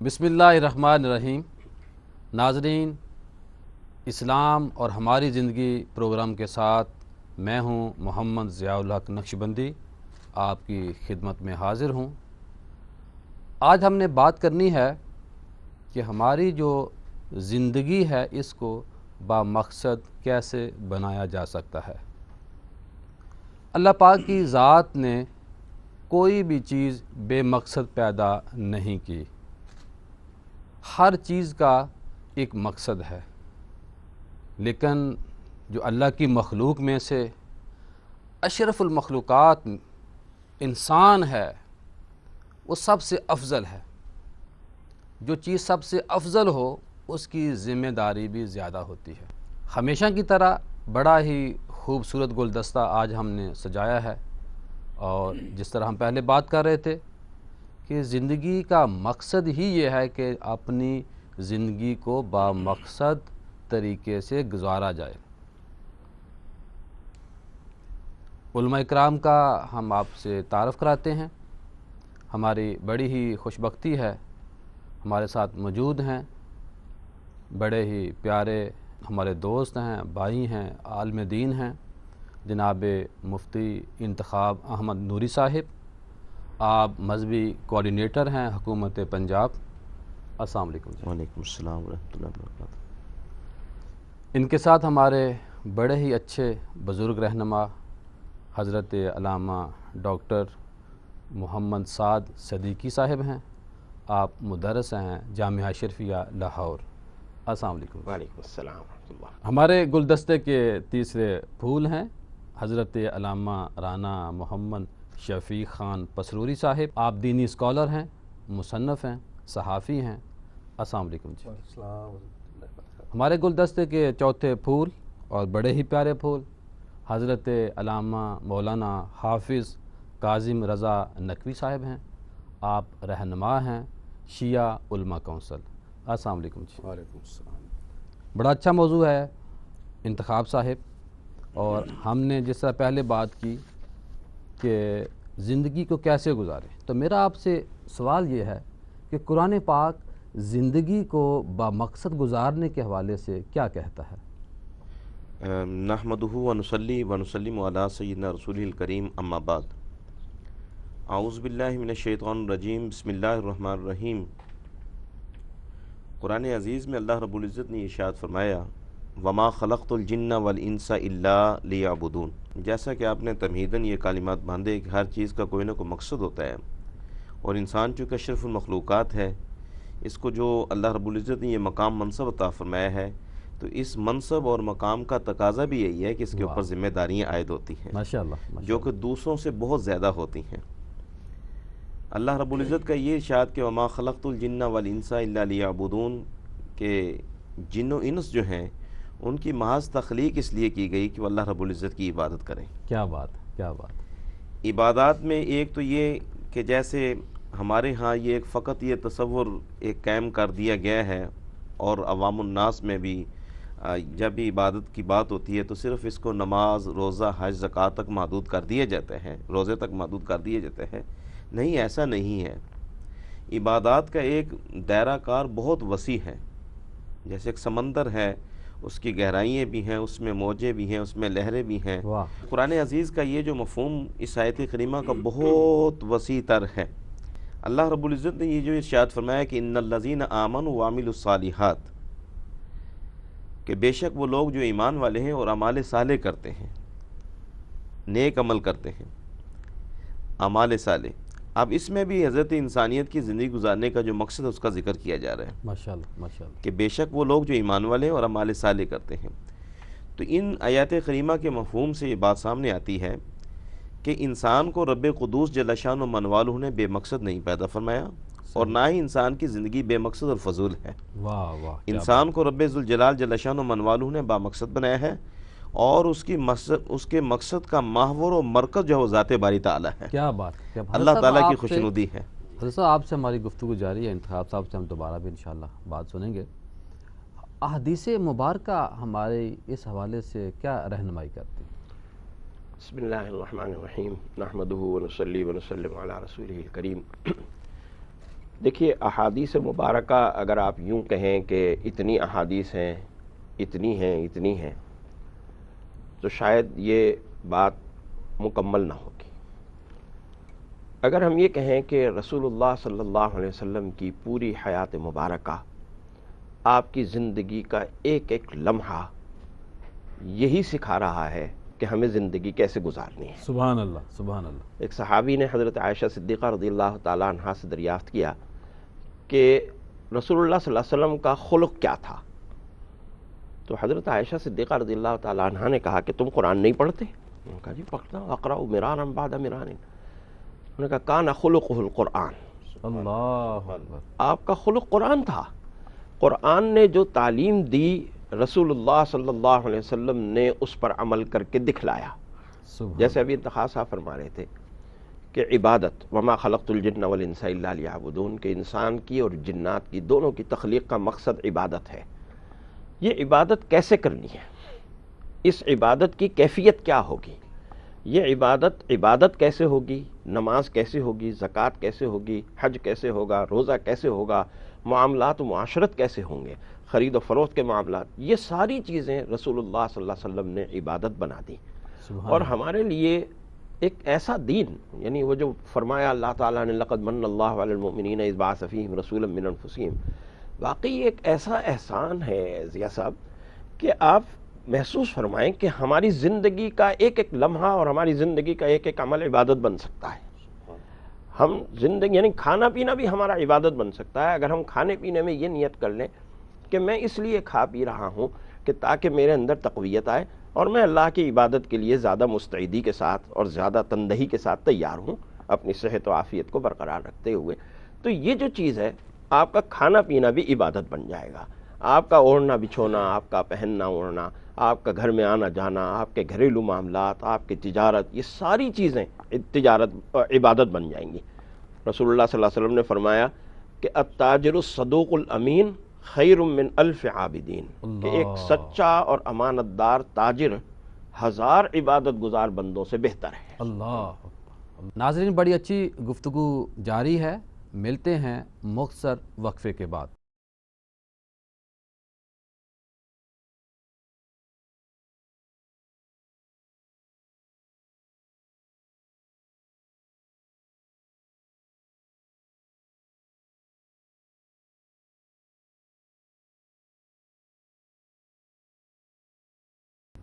بسم اللہ الرحمن الرحیم۔ ناظرین، اسلام اور ہماری زندگی پروگرام کے ساتھ میں ہوں محمد ضیاء الحق نقشبندی، آپ کی خدمت میں حاضر ہوں۔ آج ہم نے بات کرنی ہے کہ ہماری جو زندگی ہے اس کو بامقصد کیسے بنایا جا سکتا ہے۔ اللہ پاک کی ذات نے کوئی بھی چیز بے مقصد پیدا نہیں کی، ہر چیز کا ایک مقصد ہے، لیکن جو اللہ کی مخلوق میں سے اشرف المخلوقات انسان ہے، وہ سب سے افضل ہے۔ جو چیز سب سے افضل ہو اس کی ذمہ داری بھی زیادہ ہوتی ہے۔ ہمیشہ کی طرح بڑا ہی خوبصورت گلدستہ آج ہم نے سجایا ہے، اور جس طرح ہم پہلے بات کر رہے تھے کہ زندگی کا مقصد ہی یہ ہے کہ اپنی زندگی کو بامقصد طریقے سے گزارا جائے۔ علماء اکرام کا ہم آپ سے تعارف کراتے ہیں۔ ہماری بڑی ہی خوشبختی ہے، ہمارے ساتھ موجود ہیں بڑے ہی پیارے ہمارے دوست ہیں، بھائی ہیں، عالم دین ہیں، جناب مفتی انتخاب احمد نوری صاحب۔ آپ مذہبی کوارڈینیٹر ہیں حکومت پنجاب۔ السلام علیکم جی۔ وعلیکم السلام ورحمۃ اللہ وبرکاتہ۔ ان کے ساتھ ہمارے بڑے ہی اچھے بزرگ رہنما حضرت علامہ ڈاکٹر محمد سعد صدیقی صاحب ہیں۔ آپ مدرس ہیں جامعہ اشرفیہ لاہور۔ السلام علیکم۔ وعلیکم السلام ورحمۃ اللہ۔ ہمارے گلدستے کے تیسرے پھول ہیں حضرت علامہ رانا محمد شفیق خان پسروری صاحب۔ آپ دینی اسکالر ہیں، مصنف ہیں، صحافی ہیں۔ السلام علیکم جی۔ ہمارے گلدستے کے چوتھے پھول اور بڑے ہی پیارے پھول حضرت علامہ مولانا حافظ کاظم رضا نقوی صاحب ہیں۔ آپ رہنما ہیں شیعہ علماء کونسل۔ السلام علیکم جی۔ وعلیکم السلام۔ بڑا اچھا موضوع ہے انتخاب صاحب، اور ہم نے جس طرح پہلے بات کی کہ زندگی کو کیسے گزاریں، تو میرا آپ سے سوال یہ ہے کہ قرآن پاک زندگی کو بامقصد گزارنے کے حوالے سے کیا کہتا ہے؟ نحمدہ ونصلی ونسلم علی سیدنا رسول الکریم، اما بعد۔ اعوذ باللہ من الشیطان الرجیم، بسم اللہ الرحمن الرحیم۔ قرآن عزیز میں اللہ رب العزت نے ارشاد فرمایا، وما خلقت الجن والانس الا لیعبدون۔ جیسا کہ آپ نے تمہیداً یہ کلمات باندھے کہ ہر چیز کا کوئی نہ کوئی مقصد ہوتا ہے، اور انسان چونکہ اشرف المخلوقات ہے، اس کو جو اللہ رب العزت نے یہ مقام منصب عطا فرمایا ہے، تو اس منصب اور مقام کا تقاضا بھی یہی ہے کہ اس کے اوپر ذمہ داریاں عائد ہوتی ہیں، ماشاءاللہ، جو کہ دوسروں سے بہت زیادہ ہوتی ہیں۔ اللہ رب العزت کا یہ ارشاد کہ وما خلقت الجن والانس الا لیعبدون، کہ جن و انس جو ہیں ان کی محض تخلیق اس لیے کی گئی کہ وہ اللہ رب العزت کی عبادت کریں۔ کیا بات، کیا بات۔ عبادات میں ایک تو یہ کہ جیسے ہمارے ہاں یہ ایک فقط یہ تصور ایک قائم کر دیا گیا ہے، اور عوام الناس میں بھی جب بھی عبادت کی بات ہوتی ہے تو صرف اس کو نماز، روزہ، حج، زکوٰۃ تک محدود کر دیے جاتے ہیں، روزے تک محدود کر دیے جاتے ہیں۔ نہیں، ایسا نہیں ہے۔ عبادات کا ایک دائرہ کار بہت وسیع ہے، جیسے ایک سمندر ہے، اس کی گہرائیاں بھی ہیں، اس میں موجیں بھی ہیں، اس میں لہریں بھی ہیں۔ قرآن عزیز کا یہ جو مفہوم اس آیت کریمہ کا بہت وسیع تر ہے۔ اللہ رب العزت نے یہ جو ارشاد فرمایا کہ ان الذین آمنوا وعملوا الصالحات، کہ بے شک وہ لوگ جو ایمان والے ہیں اور اعمال صالح کرتے ہیں، نیک عمل کرتے ہیں، اعمال صالح۔ اب اس میں بھی حضرت انسانیت کی زندگی گزارنے کا جو مقصد ہے اس کا ذکر کیا جا رہا ہے، ماشاءاللہ، ماشاءاللہ، کہ بے شک وہ لوگ جو ایمان والے ہیں اور اعمال صالح کرتے ہیں۔ تو ان آیات کریمہ کے مفہوم سے یہ بات سامنے آتی ہے کہ انسان کو رب قدوس جل شانہ و من والہ نے بے مقصد نہیں پیدا فرمایا، اور نہ ہی انسان کی زندگی بے مقصد اور فضول ہے۔ واہ واہ، انسان کو رب ذوالجلال جل شانہ و من والہ نے بامقصد بنایا ہے، اور اس کے مقصد کا محور و مرکز جو ہے وہ ذات باری تعالیٰ ہے، کیا بات، کیا بات۔ اللہ تعالیٰ کی خوشنودی ہے۔ حضرت صاحب، آپ سے ہماری گفتگو جاری ہے، انتخاب صاحب سے ہم دوبارہ بھی انشاءاللہ بات سنیں گے۔ احادیث مبارکہ ہمارے اس حوالے سے کیا رہنمائی کرتی ہیں؟ بسم اللہ الرحمن الرحیم، نحمدہ ونصلی ونسلم علی رسولہ الکریم۔ دیکھیے احادیث مبارکہ اگر آپ یوں کہیں کہ اتنی احادیث ہیں اتنی ہیں تو شاید یہ بات مکمل نہ ہوگی۔ اگر ہم یہ کہیں کہ رسول اللہ صلی اللہ علیہ وسلم کی پوری حیات مبارکہ، آپ کی زندگی کا ایک ایک لمحہ یہی سکھا رہا ہے کہ ہمیں زندگی کیسے گزارنی ہے۔ سبحان اللہ، سبحان اللہ۔ ایک صحابی نے حضرت عائشہ صدیقہ رضی اللہ تعالیٰ عنہا سے دریافت کیا کہ رسول اللہ صلی اللہ علیہ وسلم کا خلق کیا تھا؟ تو حضرت عائشہ صدیقہ رضی اللہ تعالیٰ عنہا نے کہا کہ تم قرآن نہیں پڑھتے؟ انہوں نے کہا جی پڑھتا ہوں، اقرأ مرارا بعد مرار۔ انہوں نے کہا کان خلقہ القرآن، اللہ اکبر۔ آپ کا خلق قرآن تھا۔ قرآن نے جو تعلیم دی رسول اللہ صلی اللہ علیہ وسلم نے اس پر عمل کر کے دکھلایا۔ سبحان جیسے ابھی انتخاب صاحب فرما رہے تھے کہ عبادت، وما خلقت الجن والانس الا لیعبدون، کہ انسان کی اور جنات کی دونوں کی تخلیق کا مقصد عبادت ہے۔ یہ عبادت کیسے کرنی ہے، اس عبادت کی کیفیت کیا ہوگی، یہ عبادت کیسے ہوگی، نماز کیسے ہوگی، زکوٰۃ کیسے ہوگی، حج کیسے ہوگا، روزہ کیسے ہوگا، معاملات و معاشرت کیسے ہوں گے، خرید و فروخت کے معاملات، یہ ساری چیزیں رسول اللہ صلی اللہ علیہ وسلم نے عبادت بنا دی۔ سبحان اور اللہ۔ ہمارے لیے ایک ایسا دین، یعنی وہ جو فرمایا اللہ تعالیٰ نے لقد من اللہ علی المؤمنین اذ بعث فیہم رسولا من انفسہم، واقعی ایک ایسا احسان ہے ضیاء صاحب کہ آپ محسوس فرمائیں کہ ہماری زندگی کا ایک ایک لمحہ اور ہماری زندگی کا ایک ایک عمل عبادت بن سکتا ہے۔ ہم زندگی یعنی کھانا پینا بھی ہمارا عبادت بن سکتا ہے اگر ہم کھانے پینے میں یہ نیت کر لیں کہ میں اس لیے کھا پی رہا ہوں کہ تاکہ میرے اندر تقویت آئے اور میں اللہ کی عبادت کے لیے زیادہ مستعدی کے ساتھ اور زیادہ تندہی کے ساتھ تیار ہوں، اپنی صحت و عافیت کو برقرار رکھتے ہوئے۔ تو یہ جو چیز ہے، آپ کا کھانا پینا بھی عبادت بن جائے گا، آپ کا اوڑھنا بچھونا، آپ کا پہننا اوڑھنا، آپ کا گھر میں آنا جانا، آپ کے گھریلو معاملات، آپ کی تجارت، یہ ساری چیزیں تجارت عبادت بن جائیں گی۔ رسول اللہ صلی اللہ علیہ وسلم نے فرمایا کہ التاجر الصدوق الامین خیر من الف عابدین، کہ ایک سچا اور امانت دار تاجر 1000 عبادت گزار بندوں سے بہتر ہے۔ اللہ۔ ناظرین، بڑی اچھی گفتگو جاری ہے، ملتے ہیں مختصر وقفے کے بعد۔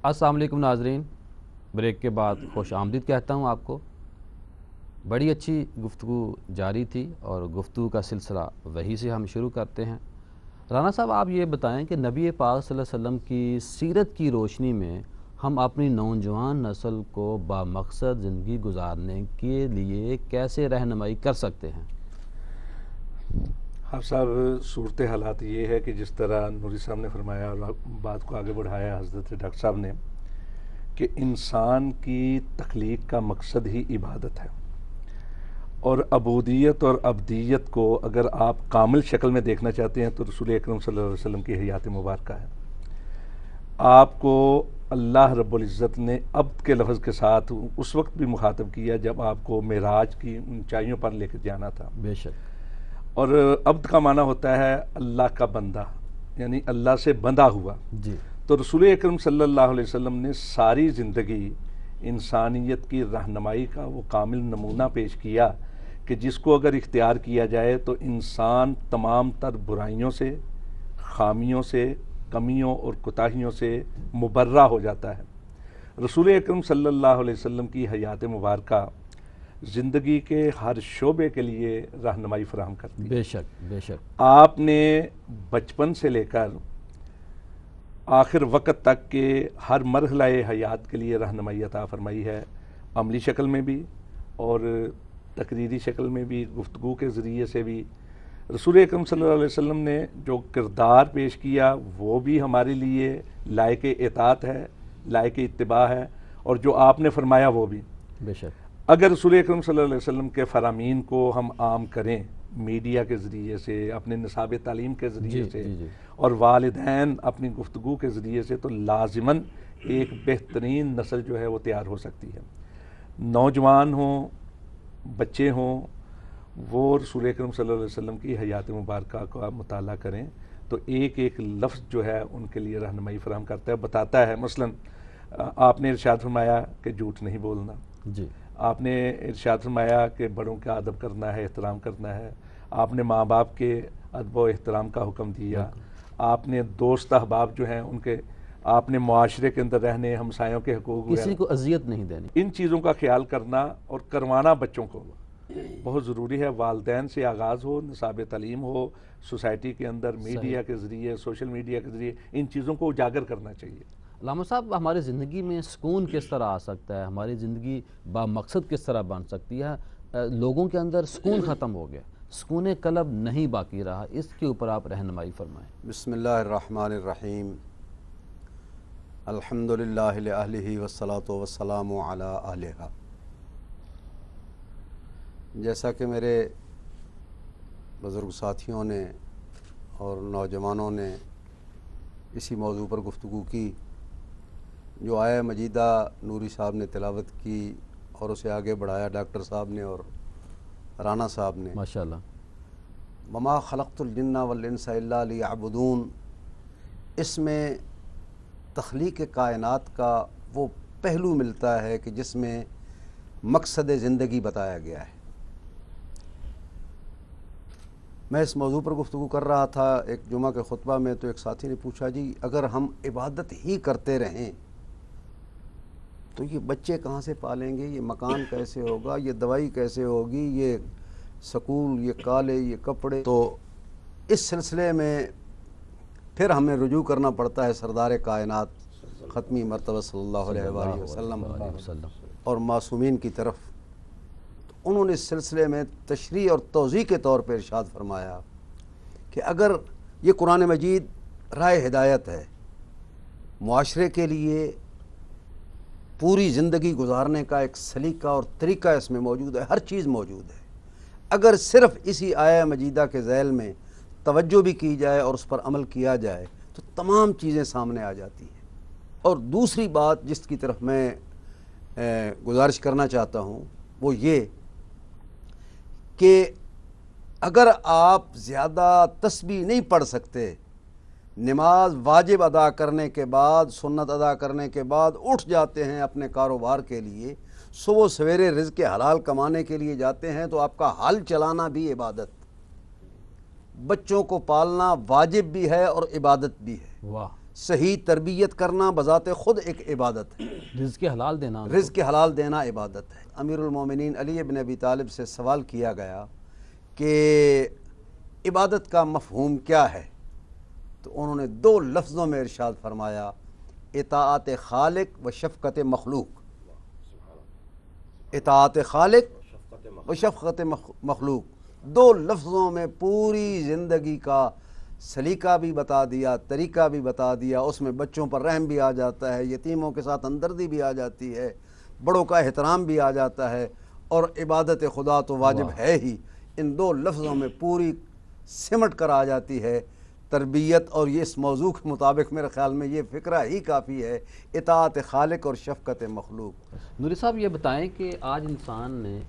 السلام علیکم ناظرین، بریک کے بعد خوش آمدید کہتا ہوں آپ کو۔ بڑی اچھی گفتگو جاری تھی اور گفتگو کا سلسلہ وہی سے ہم شروع کرتے ہیں۔ رانا صاحب، آپ یہ بتائیں کہ نبی پاک صلی اللہ علیہ وسلم کی سیرت کی روشنی میں ہم اپنی نوجوان نسل کو بامقصد زندگی گزارنے کے لیے کیسے رہنمائی کر سکتے ہیں؟ آپ صاحب، صورت حالات یہ ہے کہ جس طرح نوری صاحب نے فرمایا اور بات کو آگے بڑھایا حضرت ڈاکٹر صاحب نے کہ انسان کی تخلیق کا مقصد ہی عبادت ہے، اور عبودیت اور عبدیت کو اگر آپ کامل شکل میں دیکھنا چاہتے ہیں تو رسول اکرم صلی اللہ علیہ وسلم کی حیات مبارکہ ہے۔ آپ کو اللہ رب العزت نے عبد کے لفظ کے ساتھ اس وقت بھی مخاطب کیا جب آپ کو معراج کی اونچائیوں پر لے کے جانا تھا۔ بے شک۔ اور عبد کا معنی ہوتا ہے اللہ کا بندہ، یعنی اللہ سے بندھا ہوا۔ جی۔ تو رسول اکرم صلی اللہ علیہ وسلم نے ساری زندگی انسانیت کی رہنمائی کا وہ کامل نمونہ پیش کیا کہ جس کو اگر اختیار کیا جائے تو انسان تمام تر برائیوں سے، خامیوں سے، کمیوں اور کوتاہیوں سے مبرہ ہو جاتا ہے۔ رسول اکرم صلی اللہ علیہ وسلم کی حیات مبارکہ زندگی کے ہر شعبے کے لیے رہنمائی فراہم کرتی ہے۔ بے شک، بے شک۔ آپ نے بچپن سے لے کر آخر وقت تک کے ہر مرحلہ حیات کے لیے رہنمائی عطا فرمائی ہے، عملی شکل میں بھی اور تقریری شکل میں بھی، گفتگو کے ذریعے سے بھی۔ رسول اکرم صلی اللہ علیہ وسلم نے جو کردار پیش کیا وہ بھی ہمارے لیے لائق اطاعت ہے، لائق اتباع ہے، اور جو آپ نے فرمایا وہ بھی۔ بے شک۔ اگر رسول اکرم صلی اللہ علیہ وسلم کے فرامین کو ہم عام کریں میڈیا کے ذریعے سے، اپنے نصاب تعلیم کے ذریعے سے، اور والدین اپنی گفتگو کے ذریعے سے، تو لازماً ایک بہترین نسل جو ہے وہ تیار ہو سکتی ہے۔ نوجوان ہوں، بچے ہوں، وہ رسول اکرم صلی اللہ علیہ وسلم کی حیات مبارکہ کا مطالعہ کریں تو ایک ایک لفظ جو ہے ان کے لیے رہنمائی فراہم کرتا ہے، بتاتا ہے۔ مثلاً آپ نے ارشاد فرمایا کہ جھوٹ نہیں بولنا، جی، آپ نے ارشاد فرمایا کہ بڑوں کا ادب کرنا ہے، احترام کرنا ہے، آپ نے ماں باپ کے ادب و احترام کا حکم دیا، آپ نے دوست احباب جو ہیں ان کے، آپ نے معاشرے کے اندر رہنے، ہمسایوں کے حقوق کسی کو اذیت نہیں دینی۔ ان چیزوں کا خیال کرنا اور کروانا بچوں کو بہت ضروری ہے۔ والدین سے آغاز ہو، نصاب تعلیم ہو، سوسائٹی کے اندر میڈیا کے ذریعے، سوشل میڈیا کے ذریعے ان چیزوں کو اجاگر کرنا چاہیے۔ علامہ صاحب، ہماری زندگی میں سکون کس طرح آ سکتا ہے؟ ہماری زندگی با مقصد کس طرح بن سکتی ہے؟ لوگوں کے اندر سکون ختم ہو گیا، سکون قلب نہیں باقی رہا، اس کے اوپر آپ رہنمائی فرمائیں۔ بسم اللہ الرحمن الرحیم، الحمدللہ لأہلہ والصلاة والسلام علی اہلہا۔ جیسا کہ میرے بزرگ ساتھیوں نے اور نوجوانوں نے اسی موضوع پر گفتگو کی، جو آیہ مجیدہ نوری صاحب نے تلاوت کی اور اسے آگے بڑھایا ڈاکٹر صاحب نے اور رانا صاحب نے، ماشاءاللہ۔ وما خلقت الجن والانس الا لیعبدون، اس میں تخلیق کائنات کا وہ پہلو ملتا ہے کہ جس میں مقصد زندگی بتایا گیا ہے۔ میں اس موضوع پر گفتگو کر رہا تھا ایک جمعہ کے خطبہ میں، تو ایک ساتھی نے پوچھا جی اگر ہم عبادت ہی کرتے رہیں تو یہ بچے کہاں سے پالیں گے، یہ مکان کیسے ہوگا، یہ دوائی کیسے ہوگی، یہ سکول، یہ کالج، یہ کپڑے۔ تو اس سلسلے میں پھر ہمیں رجوع کرنا پڑتا ہے سردار کائنات ختمی مرتبہ صلی اللہ علیہ وآلہ وسلم اور معصومین کی طرف۔ تو انہوں نے اس سلسلے میں تشریح اور توضیح کے طور پہ ارشاد فرمایا کہ اگر یہ قرآن مجید رائے ہدایت ہے، معاشرے کے لیے پوری زندگی گزارنے کا ایک سلیقہ اور طریقہ اس میں موجود ہے، ہر چیز موجود ہے، اگر صرف اسی آیہ مجیدہ کے ذیل میں توجہ بھی کی جائے اور اس پر عمل کیا جائے تو تمام چیزیں سامنے آ جاتی ہیں۔ اور دوسری بات جس کی طرف میں گزارش کرنا چاہتا ہوں وہ یہ کہ اگر آپ زیادہ تسبیح نہیں پڑھ سکتے، نماز واجب ادا کرنے کے بعد، سنت ادا کرنے کے بعد اٹھ جاتے ہیں اپنے کاروبار کے لیے، صبح سویرے رزق حلال کمانے کے لیے جاتے ہیں، تو آپ کا حل چلانا بھی عبادت، بچوں کو پالنا واجب بھی ہے اور عبادت بھی ہے۔ واہ، صحیح تربیت کرنا بذات خود ایک عبادت ہے، رزق حلال دینا، رزق حلال دینا عبادت ہے۔ امیر المومنین علی بن ابی طالب سے سوال کیا گیا کہ عبادت کا مفہوم کیا ہے، تو انہوں نے 2 لفظوں میں ارشاد فرمایا، اطاعت خالق و شفقت مخلوق۔ اطاعت خالق و شفقت مخلوق، 2 لفظوں میں پوری زندگی کا سلیقہ بھی بتا دیا، طریقہ بھی بتا دیا۔ اس میں بچوں پر رحم بھی آ جاتا ہے، یتیموں کے ساتھ ہمدردی بھی آ جاتی ہے، بڑوں کا احترام بھی آ جاتا ہے، اور عبادت خدا تو واجب ہے ہی۔ ان 2 لفظوں میں پوری سمٹ کر آ جاتی ہے تربیت، اور یہ اس موضوع کے مطابق میرے خیال میں یہ فکرہ ہی کافی ہے، اطاعت خالق اور شفقت مخلوق۔ نوری صاحب یہ بتائیں کہ آج انسان نے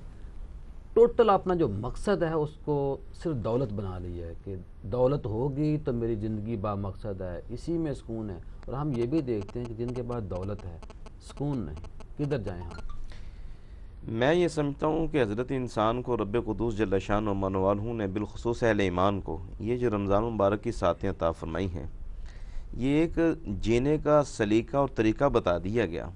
ٹوٹل اپنا جو مقصد ہے اس کو صرف دولت بنا لی ہے کہ دولت ہوگی تو میری زندگی با مقصد ہے، اسی میں سکون ہے، اور ہم یہ بھی دیکھتے ہیں کہ جن کے پاس دولت ہے سکون نہیں، کدھر جائیں ہم؟ میں یہ سمجھتا ہوں کہ حضرت انسان کو رب قدوس جل شان و منوالہ نے بالخصوص اہل ایمان کو یہ جو رمضان مبارک کی ساتیں عطا فرمائی ہیں، یہ ایک جینے کا سلیقہ اور طریقہ بتا دیا گیا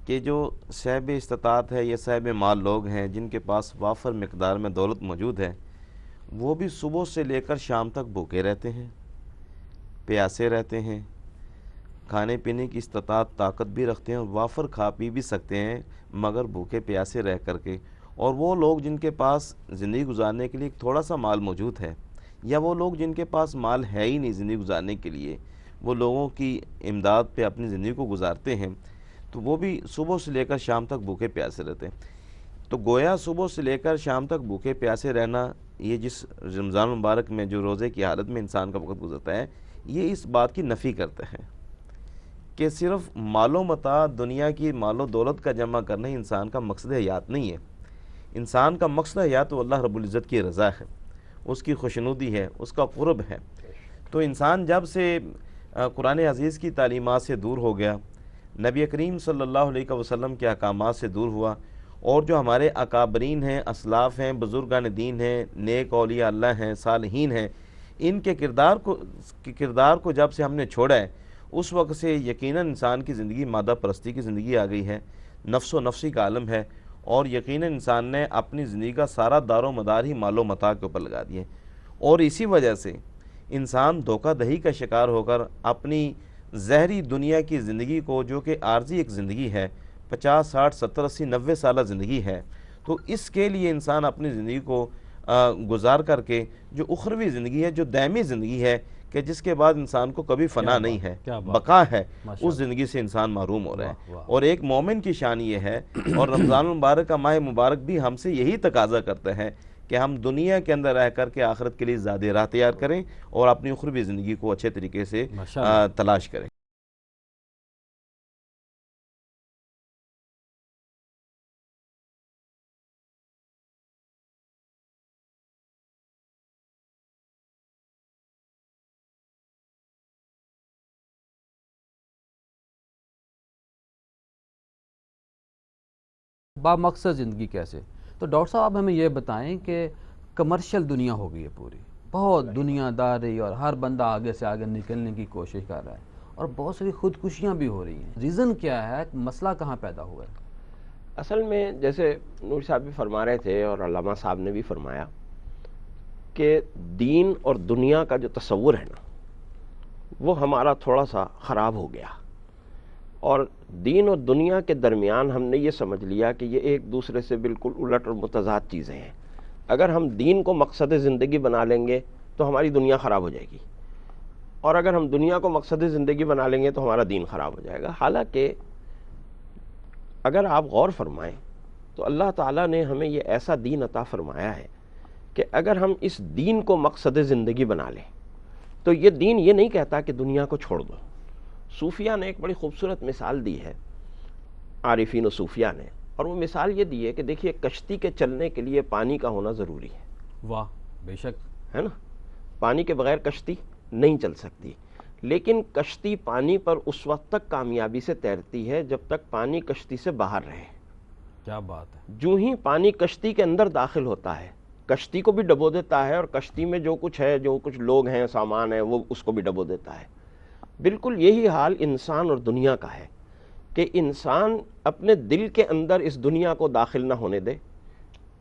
کہ جو صاحب استطاعت ہے یا صاحب مال لوگ ہیں جن کے پاس وافر مقدار میں دولت موجود ہے، وہ بھی صبح سے لے کر شام تک بھوکے رہتے ہیں، پیاسے رہتے ہیں، کھانے پینے کی استطاعت طاقت بھی رکھتے ہیں، وافر کھا پی بھی سکتے ہیں مگر بھوکے پیاسے رہ کر کے۔ اور وہ لوگ جن کے پاس زندگی گزارنے کے لیے تھوڑا سا مال موجود ہے، یا وہ لوگ جن کے پاس مال ہے ہی نہیں زندگی گزارنے کے لیے، وہ لوگوں کی امداد پہ اپنی زندگی کو گزارتے ہیں، تو وہ بھی صبح سے لے کر شام تک بھوکے پیاسے رہتے ہیں۔ تو گویا صبح سے لے کر شام تک بھوکے پیاسے رہنا، یہ جس رمضان مبارک میں جو روزے کی حالت میں انسان کا وقت گزرتا ہے، یہ اس بات کی نفی کرتے ہیں کہ صرف مال و متاع، دنیا کی مال و دولت کا جمع کرنا ہی انسان کا مقصد حیات نہیں ہے۔ انسان کا مقصد یا تو اللہ رب العزت کی رضا ہے، اس کی خوشنودی ہے، اس کا قرب ہے. تو انسان جب سے قرآن عزیز کی تعلیمات سے دور ہو گیا، نبی کریم صلی اللہ علیہ وسلم کے احکامات سے دور ہوا، اور جو ہمارے اکابرین ہیں، اسلاف ہیں، بزرگان دین ہیں، نیک اولیاء اللہ ہیں، صالحین ہیں، ان کے کردار کو جب سے ہم نے چھوڑا ہے، اس وقت سے یقیناً انسان کی زندگی مادہ پرستی کی زندگی آ گئی ہے، نفس و نفسی کا عالم ہے، اور یقیناً انسان نے اپنی زندگی کا سارا دار و مدار ہی مال و متاع کے اوپر لگا دیے. اور اسی وجہ سے انسان دھوکہ دہی کا شکار ہو کر اپنی زہری دنیا کی زندگی کو، جو کہ عارضی ایک زندگی ہے، 50 60 70 80 90 سالہ زندگی ہے، تو اس کے لیے انسان اپنی زندگی کو گزار کر کے جو اخروی زندگی ہے، جو دائمی زندگی ہے، کہ جس کے بعد انسان کو کبھی فنا نہیں ہے، بقا ہے، اس زندگی سے انسان محروم ہو رہا ہے. اور ایک مومن کی شان یہ ہے، اور رمضان المبارک کا ماہ مبارک بھی ہم سے یہی تقاضا کرتا ہے کہ ہم دنیا کے اندر رہ کر کے آخرت کے لیے زیادہ راہ تیار کریں اور اپنی اخروی زندگی کو اچھے طریقے سے تلاش کریں. با مقصد زندگی کیسے؟ تو ڈاکٹر صاحب ہمیں یہ بتائیں کہ کمرشل دنیا ہو گئی ہے پوری، بہت دنیا داری، اور ہر بندہ آگے سے آگے نکلنے کی کوشش کر رہا ہے، اور بہت ساری خودکشیاں بھی ہو رہی ہیں. ریزن کیا ہے؟ مسئلہ کہاں پیدا ہوا ہے؟ اصل میں جیسے نور صاحب بھی فرما رہے تھے اور علامہ صاحب نے بھی فرمایا کہ دین اور دنیا کا جو تصور ہے نا، وہ ہمارا تھوڑا سا خراب ہو گیا، اور دین اور دنیا کے درمیان ہم نے یہ سمجھ لیا کہ یہ ایک دوسرے سے بالکل الٹ اور متضاد چیزیں ہیں. اگر ہم دین کو مقصد زندگی بنا لیں گے تو ہماری دنیا خراب ہو جائے گی، اور اگر ہم دنیا کو مقصد زندگی بنا لیں گے تو ہمارا دین خراب ہو جائے گا. حالانکہ اگر آپ غور فرمائیں تو اللہ تعالیٰ نے ہمیں یہ ایسا دین عطا فرمایا ہے کہ اگر ہم اس دین کو مقصد زندگی بنا لیں تو یہ دین یہ نہیں کہتا کہ دنیا کو چھوڑ دو. صوفیہ نے ایک بڑی خوبصورت مثال دی ہے، عارفین و صوفیہ نے، اور وہ مثال یہ دی ہے کہ دیکھیے کشتی کے چلنے کے لیے پانی کا ہونا ضروری ہے. واہ، بے شک ہے نا، پانی کے بغیر کشتی نہیں چل سکتی. لیکن کشتی پانی پر اس وقت تک کامیابی سے تیرتی ہے جب تک پانی کشتی سے باہر رہے. کیا بات ہے! جو ہی پانی کشتی کے اندر داخل ہوتا ہے، کشتی کو بھی ڈبو دیتا ہے، اور کشتی میں جو کچھ ہے، جو کچھ لوگ ہیں، سامان ہے، وہ اس کو بھی ڈبو دیتا ہے. بالکل یہی حال انسان اور دنیا کا ہے کہ انسان اپنے دل کے اندر اس دنیا کو داخل نہ ہونے دے،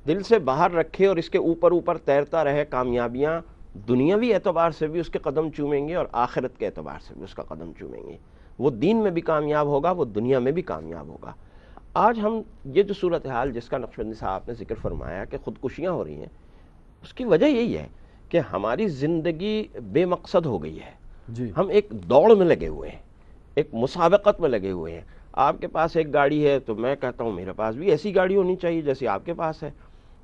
دل سے باہر رکھے، اور اس کے اوپر اوپر تیرتا رہے. کامیابیاں دنیاوی اعتبار سے بھی اس کے قدم چومیں گے، اور آخرت کے اعتبار سے بھی اس کا قدم چومیں گے. وہ دین میں بھی کامیاب ہوگا، وہ دنیا میں بھی کامیاب ہوگا. آج ہم یہ جو صورتحال جس کا نقشبندی صاحب نے ذکر فرمایا کہ خودکشیاں ہو رہی ہیں، اس کی وجہ یہی ہے کہ ہماری زندگی بے مقصد ہو گئی ہے. ہم ایک دوڑ میں لگے ہوئے ہیں، ایک مسابقت میں لگے ہوئے ہیں. آپ کے پاس ایک گاڑی ہے تو میں کہتا ہوں میرے پاس بھی ایسی گاڑی ہونی چاہیے جیسی آپ کے پاس ہے.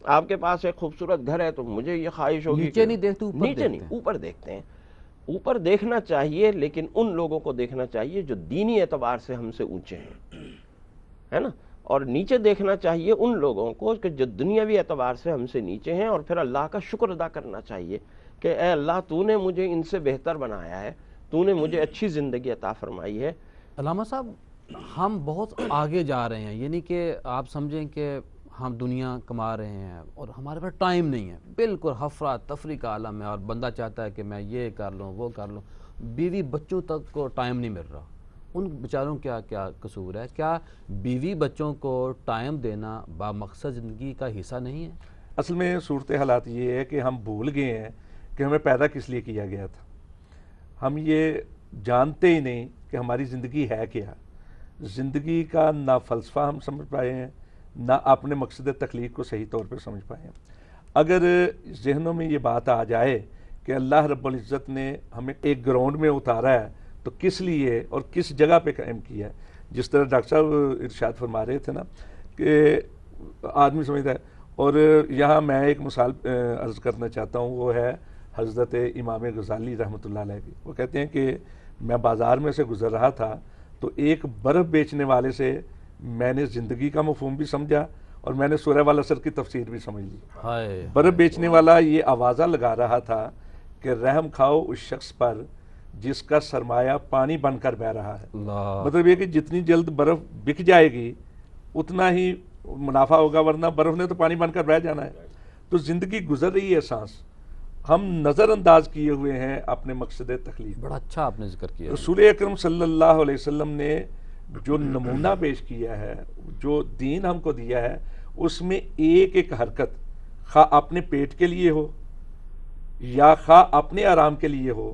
آپ کے پاس ایک خوبصورت گھر ہے تو مجھے یہ خواہش ہوگی نیچے نہیں دیکھتے، اوپر نیچے نہیں، اوپر دیکھتے ہیں. اوپر دیکھنا چاہیے، لیکن ان لوگوں کو دیکھنا چاہیے جو دینی اعتبار سے ہم سے اونچے ہیں، ہے نا، اور نیچے دیکھنا چاہیے ان لوگوں کو کہ جو دنیاوی اعتبار سے ہم سے نیچے ہیں. اور پھر اللہ کا شکر ادا کرنا چاہیے کہ اے اللہ، تو نے مجھے ان سے بہتر بنایا ہے، تو نے مجھے اچھی زندگی عطا فرمائی ہے. علامہ صاحب، ہم بہت آگے جا رہے ہیں، یعنی کہ آپ سمجھیں کہ ہم دنیا کما رہے ہیں اور ہمارے پاس ٹائم نہیں ہے، بالکل افرا تفری کا عالم ہے، اور بندہ چاہتا ہے کہ میں یہ کر لوں، وہ کر لوں. بیوی بچوں تک کو ٹائم نہیں مل رہا. ان بیچاروں کیا کیا قصور ہے؟ کیا بیوی بچوں کو ٹائم دینا با مقصد زندگی کا حصہ نہیں ہے؟ اصل میں صورت حالات یہ ہے کہ ہم بھول گئے ہیں کہ ہمیں پیدا کس لیے کیا گیا تھا. ہم یہ جانتے ہی نہیں کہ ہماری زندگی ہے کیا. زندگی کا نہ فلسفہ ہم سمجھ پائے ہیں، نہ اپنے مقصد تخلیق کو صحیح طور پہ سمجھ پائے ہیں. اگر ذہنوں میں یہ بات آ جائے کہ اللہ رب العزت نے ہمیں ایک گراؤنڈ میں اتارا ہے تو کس لیے اور کس جگہ پہ قائم کیا ہے. جس طرح ڈاکٹر صاحب ارشاد فرما رہے تھے نا کہ آدمی سمجھتا ہے. اور یہاں میں ایک مثال عرض کرنا چاہتا ہوں، وہ ہے حضرت امام غزالی رحمۃ اللہ علیہ کی. وہ کہتے ہیں کہ میں بازار میں سے گزر رہا تھا تو ایک برف بیچنے والے سے میں نے زندگی کا مفہوم بھی سمجھا اور میں نے سورہ والعصر کی تفسیر بھی سمجھ لی. ہائے برف بیچنے والا یہ آوازہ لگا رہا تھا کہ رحم کھاؤ اس شخص پر جس کا سرمایہ پانی بن کر بہ رہا ہے. اللہ، مطلب یہ کہ جتنی جلد برف بک جائے گی اتنا ہی منافع ہوگا، ورنہ برف نے تو پانی بن کر بہ جانا ہے. تو زندگی گزر رہی ہے سانس، ہم نظر انداز کیے ہوئے ہیں اپنے مقصد تخلیق. بڑا اچھا آپ نے ذکر کیا. رسول اکرم صلی اللہ علیہ وسلم نے جو نمونہ پیش کیا ہے، جو دین ہم کو دیا ہے، اس میں ایک ایک حرکت خواہ اپنے پیٹ کے لیے ہو یا خواہ اپنے آرام کے لیے ہو،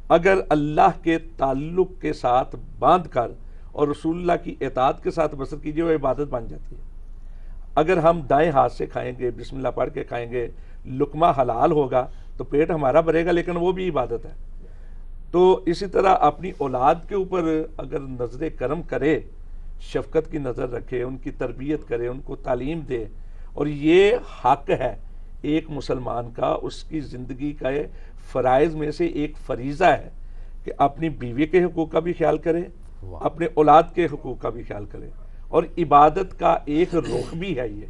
اگر اللہ کے تعلق کے ساتھ باندھ کر اور رسول اللہ کی اطاعت کے ساتھ بسر کیجیے، وہ عبادت بن جاتی ہے. اگر ہم دائیں ہاتھ سے کھائیں گے، بسم اللہ پڑھ کے کھائیں گے، لقمہ حلال ہوگا تو پیٹ ہمارا بھرے گا، لیکن وہ بھی عبادت ہے. تو اسی طرح اپنی اولاد کے اوپر اگر نظر کرم کرے، شفقت کی نظر رکھے، ان کی تربیت کرے، ان کو تعلیم دے، اور یہ حق ہے ایک مسلمان کا، اس کی زندگی کا فرائض میں سے ایک فریضہ ہے کہ اپنی بیوی کے حقوق کا بھی خیال کرے، اپنے اولاد کے حقوق کا بھی خیال کرے. اور عبادت کا ایک رخ بھی ہے یہ،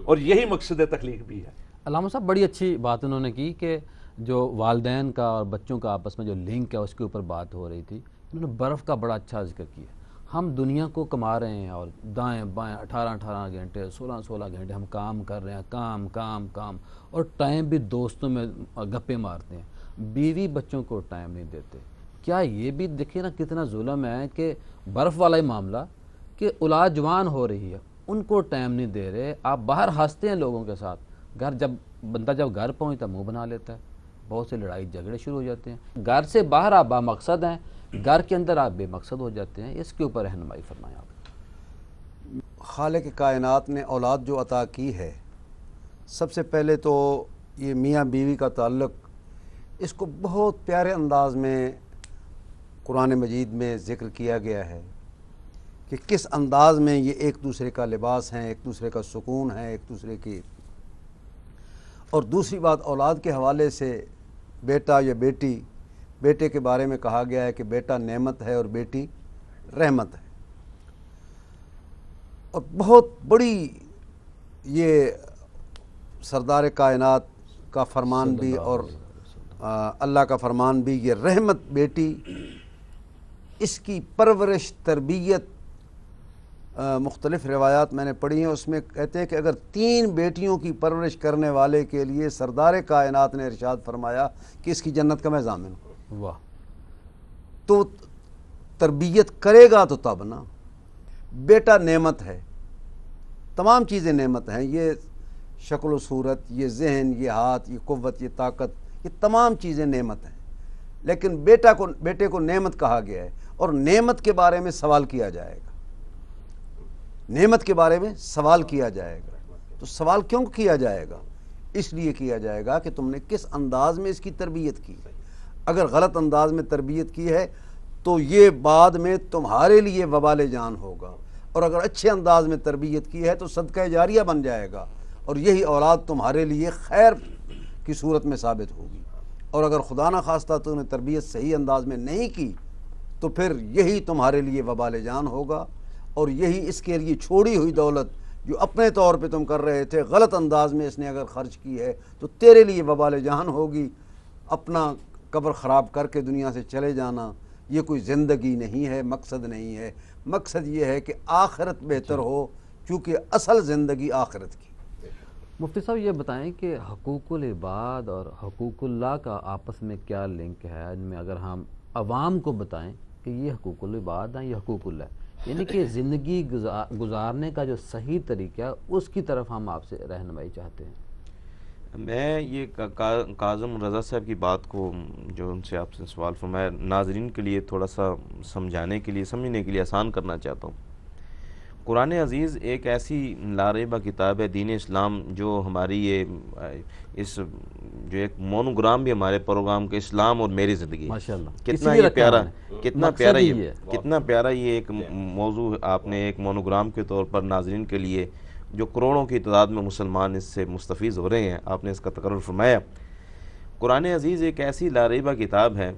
اور یہی مقصد تخلیق بھی ہے. علامہ صاحب بڑی اچھی بات انہوں نے کی کہ جو والدین کا اور بچوں کا آپس میں جو لنک ہے اس کے اوپر بات ہو رہی تھی. انہوں نے برف کا بڑا اچھا ذکر کیا. ہم دنیا کو کما رہے ہیں اور دائیں بائیں 18 گھنٹے 16 گھنٹے ہم کام کر رہے ہیں، کام کام کام، اور ٹائم بھی دوستوں میں گپے مارتے ہیں، بیوی بچوں کو ٹائم نہیں دیتے. کیا یہ بھی دیکھیں نا کتنا ظلم ہے کہ برف والا ہی معاملہ کہ اولاد جوان ہو رہی ہے، ان کو ٹائم نہیں دے رہے. آپ باہر ہنستے ہیں لوگوں کے ساتھ، جب گھر پہنچتا منہ بنا لیتا ہے، بہت سے لڑائی جھگڑے شروع ہو جاتے ہیں. گھر سے باہر آپ با مقصد ہیں، گھر کے اندر آپ بے مقصد ہو جاتے ہیں. اس کے اوپر رہنمائی فرمائیں آپ. خالق کائنات نے اولاد جو عطا کی ہے، سب سے پہلے تو یہ میاں بیوی کا تعلق، اس کو بہت پیارے انداز میں قرآن مجید میں ذکر کیا گیا ہے کہ کس انداز میں یہ ایک دوسرے کا لباس ہیں، ایک دوسرے کا سکون ہے، ایک دوسرے کی. اور دوسری بات اولاد کے حوالے سے بیٹا یا بیٹی، بیٹے کے بارے میں کہا گیا ہے کہ بیٹا نعمت ہے اور بیٹی رحمت ہے. اور بہت بڑی یہ سردار کائنات کا فرمان بھی اور اللہ کا فرمان بھی، یہ رحمت بیٹی، اس کی پرورش تربیت، مختلف روایات میں نے پڑھی ہیں، اس میں کہتے ہیں کہ اگر 3 بیٹیوں کی پرورش کرنے والے کے لیے سردار کائنات نے ارشاد فرمایا کہ اس کی جنت کا میں ضامن ہوں. واہ. تو تربیت کرے گا تو تب نا. بیٹا نعمت ہے، تمام چیزیں نعمت ہیں، یہ شکل و صورت، یہ ذہن، یہ ہاتھ، یہ قوت، یہ طاقت، یہ تمام چیزیں نعمت ہیں. لیکن بیٹے کو نعمت کہا گیا ہے، اور نعمت کے بارے میں سوال کیا جائے گا. نعمت کے بارے میں سوال کیا جائے گا. تو سوال کیوں کیا جائے گا؟ اس لیے کیا جائے گا کہ تم نے کس انداز میں اس کی تربیت کی. اگر غلط انداز میں تربیت کی ہے تو یہ بعد میں تمہارے لیے وبال جان ہوگا، اور اگر اچھے انداز میں تربیت کی ہے تو صدقہ جاریہ بن جائے گا، اور یہی اولاد تمہارے لیے خیر کی صورت میں ثابت ہوگی. اور اگر خدا نہ خواستہ تم نے تربیت صحیح انداز میں نہیں کی تو پھر یہی تمہارے لیے وبال جان ہوگا، اور یہی اس کے لیے چھوڑی ہوئی دولت جو اپنے طور پہ تم کر رہے تھے غلط انداز میں اس نے اگر خرچ کی ہے تو تیرے لیے وبال جان ہوگی. اپنا قبر خراب کر کے دنیا سے چلے جانا یہ کوئی زندگی نہیں ہے، مقصد نہیں ہے. مقصد یہ ہے کہ آخرت بہتر ہو، کیونکہ اصل زندگی آخرت کی. مفتی صاحب یہ بتائیں کہ حقوق العباد اور حقوق اللہ کا آپس میں کیا لنک ہے؟ ان میں اگر ہم عوام کو بتائیں کہ یہ حقوق العباد ہیں، یہ حقوق اللہ ہے، یعنی کہ زندگی گزارنے کا جو صحیح طریقہ ہے اس کی طرف ہم آپ سے رہنمائی چاہتے ہیں. میں یہ کاظم رضا صاحب کی بات کو جو ان سے آپ سے سوال فرمایا، ناظرین کے لیے تھوڑا سا سمجھانے کے لیے، سمجھنے کے لیے آسان کرنا چاہتا ہوں. قرآن عزیز ایک ایسی لاریبہ کتاب ہے دین اسلام، جو ہماری یہ اس جو ایک مونوگرام بھی ہمارے پروگرام کے اسلام اور میری زندگی، ماشاءاللہ کتنا یہ پیارا، کتنا پیارا یہ ایک موضوع آپ نے ایک مونوگرام کے طور پر ناظرین کے لیے، جو کروڑوں کی تعداد میں مسلمان اس سے مستفیض ہو رہے ہیں، آپ نے اس کا تقرر فرمایا. قرآن عزیز ایک ایسی لاریبہ کتاب ہے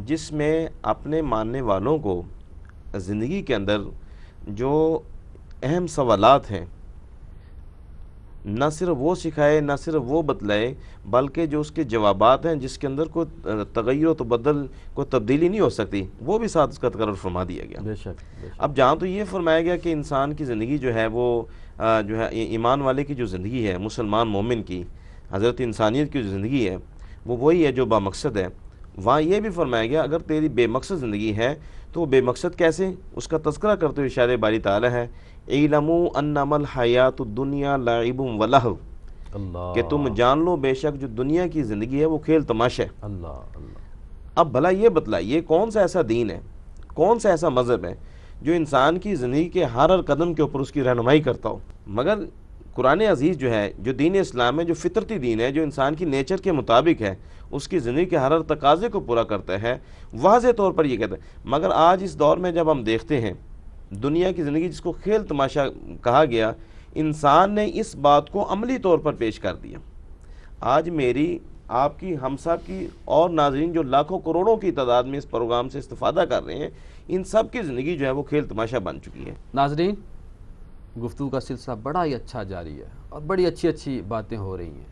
جس میں اپنے ماننے والوں کو زندگی کے اندر جو اہم سوالات ہیں نہ صرف وہ سکھائے، نہ صرف وہ بتلائے، بلکہ جو اس کے جوابات ہیں جس کے اندر کوئی تغیر و تبدل، کوئی تبدیلی نہیں ہو سکتی، وہ بھی ساتھ اس کا تقرر فرما دیا گیا۔ بے شک بے شک۔ اب جہاں تو یہ فرمایا گیا کہ انسان کی زندگی جو ہے وہ جو ہے ایمان والے کی جو زندگی ہے، مسلمان مومن کی، حضرت انسانیت کی جو زندگی ہے وہ وہی ہے جو با مقصد ہے، وہاں یہ بھی فرمایا گیا اگر تیری بے مقصد زندگی ہے تو وہ بے مقصد کیسے، اس کا تذکرہ کرتے ہوئے ارشاد باری تعالیٰ ہے اعلموا انما الحیات الدنیا لعب و لہو، اللہ کہ تم جان لو بے شک جو دنیا کی زندگی ہے وہ کھیل تماشا ہے۔ اللہ اللہ۔ اب بھلا یہ بتلائیے کون سا ایسا دین ہے، کون سا ایسا مذہب ہے جو انسان کی زندگی کے ہر قدم کے اوپر اس کی رہنمائی کرتا ہو؟ مگر قرآن عزیز جو ہے، جو دین اسلام ہے، جو فطرتی دین ہے، جو انسان کی نیچر کے مطابق ہے، اس کی زندگی کے ہر تقاضے کو پورا کرتا ہے، واضح طور پر یہ کہتا ہے۔ مگر آج اس دور میں جب ہم دیکھتے ہیں دنیا کی زندگی جس کو کھیل تماشا کہا گیا، انسان نے اس بات کو عملی طور پر پیش کر دیا۔ آج میری، آپ کی، ہم سب کی اور ناظرین جو لاکھوں کروڑوں کی تعداد میں اس پروگرام سے استفادہ کر رہے ہیں، ان سب کی زندگی جو ہے وہ کھیل تماشا بن چکی ہے۔ ناظرین، گفتگو کا سلسلہ بڑا ہی اچھا جاری ہے اور بڑی اچھی اچھی باتیں ہو رہی ہیں۔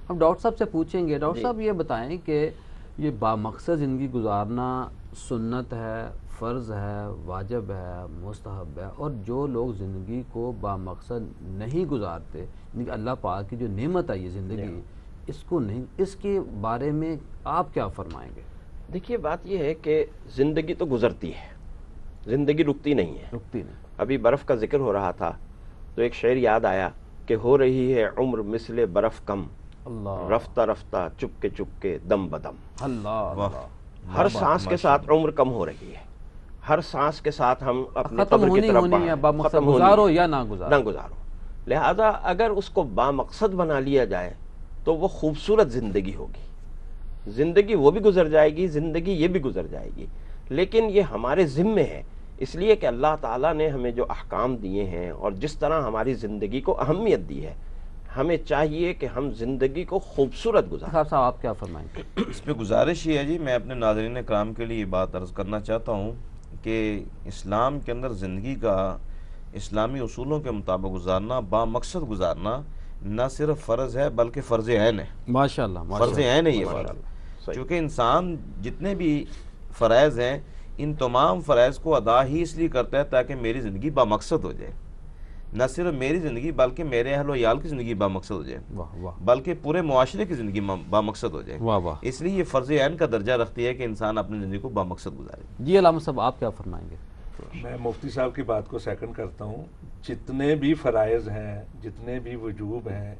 ہم ڈاکٹر صاحب سے پوچھیں گے، ڈاکٹر صاحب یہ بتائیں کہ یہ بامقصد زندگی گزارنا سنت ہے، فرض ہے، واجب ہے، مستحب ہے، اور جو لوگ زندگی کو بامقصد نہیں گزارتے، یعنی کہ اللہ پاک کی جو نعمت ہے یہ زندگی، اس کو نہیں، اس کے بارے میں آپ کیا فرمائیں گے؟ دیکھیے بات یہ ہے کہ زندگی تو گزرتی ہے، زندگی رکتی نہیں ہے۔ رکتی نہیں۔ ابھی برف کا ذکر ہو رہا تھا تو ایک شعر یاد آیا کہ ہو رہی ہے عمر مثل برف کم، اللہ رفتہ رفتہ چپ کے دم بدم۔ اللہ واہ۔ اللہ۔ ہر سانس کے ساتھ عمر کم ہو رہی ہے، ہر سانس کے ساتھ ہم اپنے ختم قبر کی ہونی طرف ہونی ہے، ختم بامقصد ہونی گزارو ہے، یا نہ گزارو۔ نہ گزارو۔ لہذا اگر اس کو بامقصد بنا لیا جائے تو وہ خوبصورت زندگی ہوگی، زندگی وہ بھی گزر جائے گی، زندگی یہ بھی گزر جائے گی، لیکن یہ ہمارے ذمے ہے، اس لیے کہ اللہ تعالیٰ نے ہمیں جو احکام دیے ہیں اور جس طرح ہماری زندگی کو اہمیت دی ہے، ہمیں چاہیے کہ ہم زندگی کو خوبصورت گزاریں۔ صاحب آپ کیا فرمائیں گے؟ اس پہ گزارش یہ ہے جی، میں اپنے ناظرین کرام کے لیے یہ بات عرض کرنا چاہتا ہوں کہ اسلام کے اندر زندگی کا اسلامی اصولوں کے مطابق گزارنا، با مقصد گزارنا نہ صرف فرض ہے بلکہ فرض عین ہے۔ ماشاء اللہ، فرض عین ہے یہ ماشاء بات، اللہ، صحیح۔ چونکہ انسان جتنے بھی فرائض ہیں ان تمام فرائض کو ادا ہی اس لیے کرتا ہے تاکہ میری زندگی با مقصد ہو جائے، نہ صرف میری زندگی بلکہ میرے اہل و عیال کی زندگی با مقصد ہو جائے، واہ واہ بلکہ پورے معاشرے کی زندگی با مقصد ہو جائے۔ واہ واہ۔ اس لیے یہ فرض عین کا درجہ رکھتی ہے کہ انسان اپنی زندگی کو با مقصد گزارے۔ جی علامہ صاحب آپ کیا فرمائیں گے؟ میں مفتی صاحب کی بات کو سیکنڈ کرتا ہوں۔ جتنے بھی فرائض ہیں، جتنے بھی وجوب ہیں،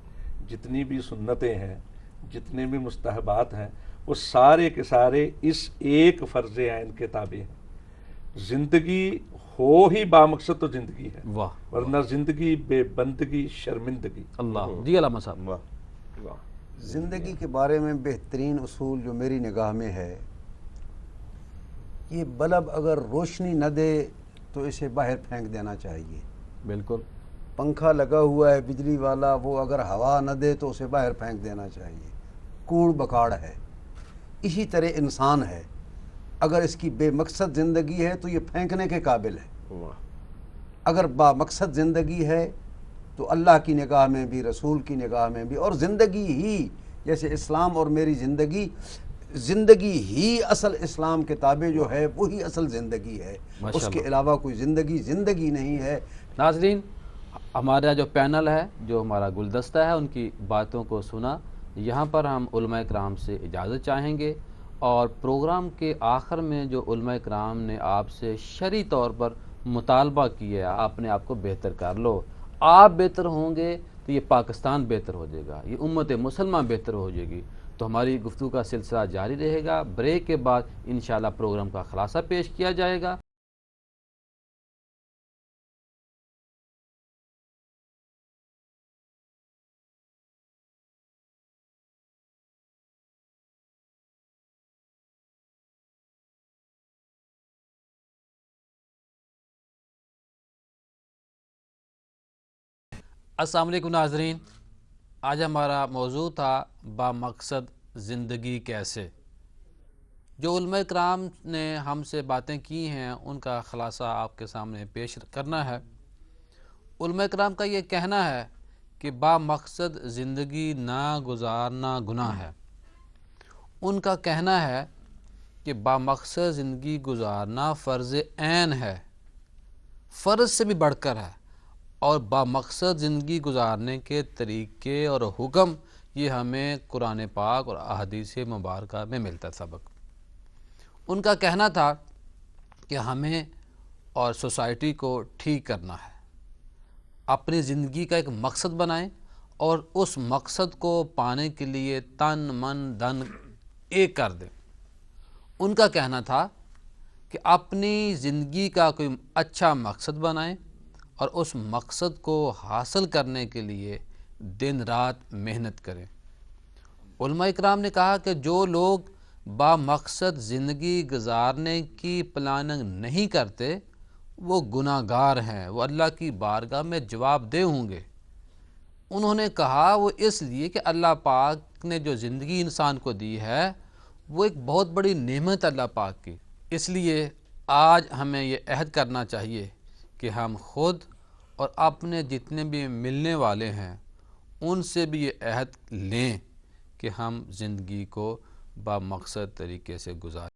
جتنی بھی سنتیں ہیں، جتنے بھی مستحبات ہیں، وہ سارے کے سارے اس ایک فرض عین کے تابع ہیں۔ زندگی ہو ہی بامقصد تو زندگی ہے، واہ ورنہ زندگی بے بندگی، شرمندگی۔ اللہ۔ جی علامہ صاحب۔ واہ۔ زندگی کے بارے میں بہترین اصول جو میری نگاہ میں ہے، یہ بلب اگر روشنی نہ دے تو اسے باہر پھینک دینا چاہیے۔ بالکل۔ پنکھا لگا ہوا ہے بجلی والا، وہ اگر ہوا نہ دے تو اسے باہر پھینک دینا چاہیے، کوڑ بکاڑ ہے۔ اسی طرح انسان ہے، اگر اس کی بے مقصد زندگی ہے تو یہ پھینکنے کے قابل ہے، اگر با مقصد زندگی ہے تو اللہ کی نگاہ میں بھی، رسول کی نگاہ میں بھی، اور زندگی ہی جیسے اسلام اور میری زندگی ہی اصل اسلام کے تابع جو ہے وہی اصل زندگی ہے، اس کے علاوہ کوئی زندگی نہیں ہے۔ ناظرین، ہمارا جو پینل ہے، جو ہمارا گلدستہ ہے، ان کی باتوں کو سنا۔ یہاں پر ہم علماء کرام سے اجازت چاہیں گے، اور پروگرام کے آخر میں جو علماء کرام نے آپ سے شرعی طور پر مطالبہ کیا ہے، اپنے آپ کو بہتر کر لو، آپ بہتر ہوں گے تو یہ پاکستان بہتر ہو جائے گا، یہ امت مسلمہ بہتر ہو جائے گی۔ تو ہماری گفتگو کا سلسلہ جاری رہے گا، بریک کے بعد انشاءاللہ پروگرام کا خلاصہ پیش کیا جائے گا۔ السلام علیکم ناظرین، آج ہمارا موضوع تھا بامقصد زندگی کیسے۔ جو علماء کرام نے ہم سے باتیں کی ہیں ان کا خلاصہ آپ کے سامنے پیش کرنا ہے۔ علماء کرام کا یہ کہنا ہے کہ بامقصد زندگی نہ گزارنا گناہ ہے۔ ان کا کہنا ہے کہ بامقصد زندگی گزارنا فرض عین ہے، فرض سے بھی بڑھ کر ہے، اور بامقصد زندگی گزارنے کے طریقے اور حکم یہ ہمیں قرآن پاک اور احادیث مبارکہ میں ملتا ہے سبق۔ ان کا کہنا تھا کہ ہمیں اور سوسائٹی کو ٹھیک کرنا ہے، اپنی زندگی کا ایک مقصد بنائیں اور اس مقصد کو پانے کے لیے تن من دھن ایک کر دیں۔ ان کا کہنا تھا کہ اپنی زندگی کا کوئی اچھا مقصد بنائیں اور اس مقصد کو حاصل کرنے کے لیے دن رات محنت کریں۔ علماء اکرام نے کہا کہ جو لوگ بامقصد زندگی گزارنے کی پلاننگ نہیں کرتے وہ گناہ گار ہیں، وہ اللہ کی بارگاہ میں جواب دہ ہوں گے۔ انہوں نے کہا وہ اس لیے کہ اللہ پاک نے جو زندگی انسان کو دی ہے وہ ایک بہت بڑی نعمت اللہ پاک کی، اس لیے آج ہمیں یہ عہد کرنا چاہیے کہ ہم خود اور اپنے جتنے بھی ملنے والے ہیں ان سے بھی یہ عہد لیں کہ ہم زندگی کو بامقصد طریقے سے گزاریں۔